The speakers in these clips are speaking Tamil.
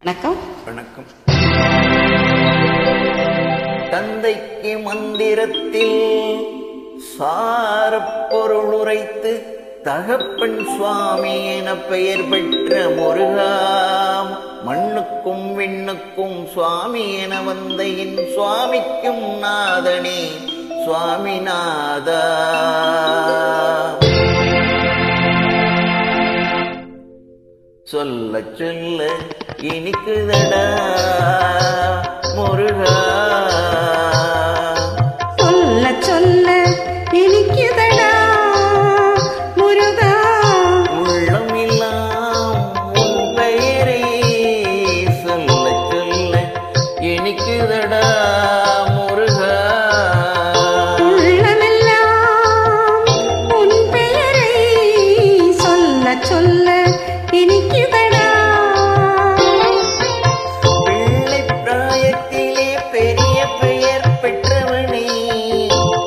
வணக்கம். வணக்கம். தந்தைக்கு மந்திரத்தில் சாரப்பொருள் உரைத்து தகப்பன் சுவாமி என பெயர் பெற்ற முருகா, மண்ணுக்கும் விண்ணுக்கும் சுவாமி என வந்த என் சுவாமிக்கும் நாதனே சுவாமிநாதா. சொல்ல சொல்ல இனிக்குதடா முருகா, சொல்ல சொல்ல இனிக்குதடா முருகா, உள்ளமெல்லாம் உன் பெயரே சொல்ல சொல்ல இனிக்குதடா முருகா, உள்ளமெல்லாம் உன் பெயரை சொல்ல சொல்ல இனிக்குதடா. பிள்ளை பிராயத்திலே பெரிய பெயர் பெற்றவனே,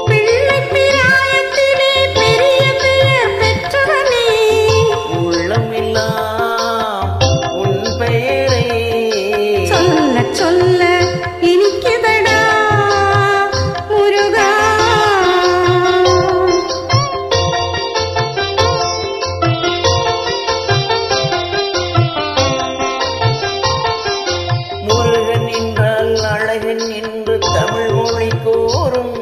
பிள்ளை பிராயத்திலே பெரிய பெயர் பெற்றவனே, உள்ளமெல்லாம் உன் பெயரை சொல்ல சொல்ல இனிக்குதடா முருகா. முருகன் என்றால் அழகன் என்று தமிழ் மொழி கூறும்,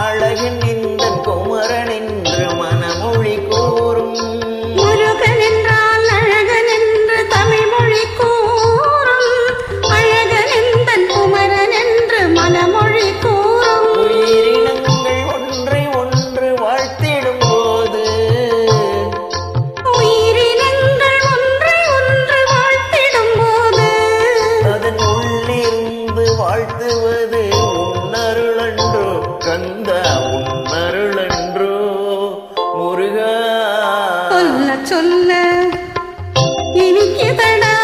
அழகன் இந்த குமரன் என்று மனமொழி கூறும், முருகன் என்றால் அழகன் என்று தமிழ் மொழி கூறும், அழகன் எந்தன் குமரன் என்று மனமொழி கூறும். உயிரினங்கள் ஒன்றை ஒன்று வாழ்த்திடும் போது, உயிரினங்கள் ஒன்றை ஒன்று வாழ்த்திடும் போது, அதன் உள்ளிருந்து வாழ்த்துவது உன்னருளன்றோ கந்தா, உன்னருளன்றோ முருகா. சொல்ல சொல்ல இனிக்குதடா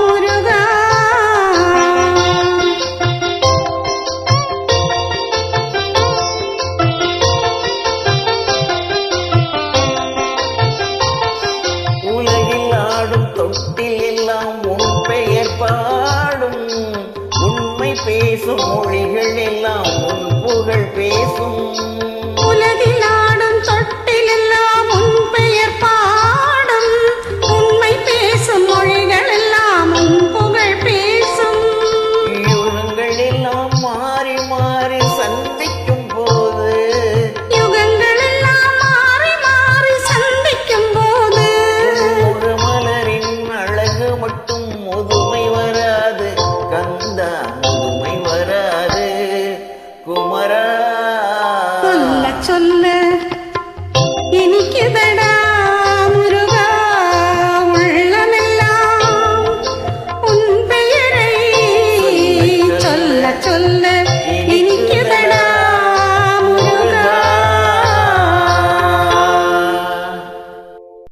முருகா. உலகில் ஆடும் தொட்டில் எல்லாம் உன் பெயர் பாடும், உண்மை பேசும் மொழிகள் எல்லாம் உன் புகழ் பேசும்,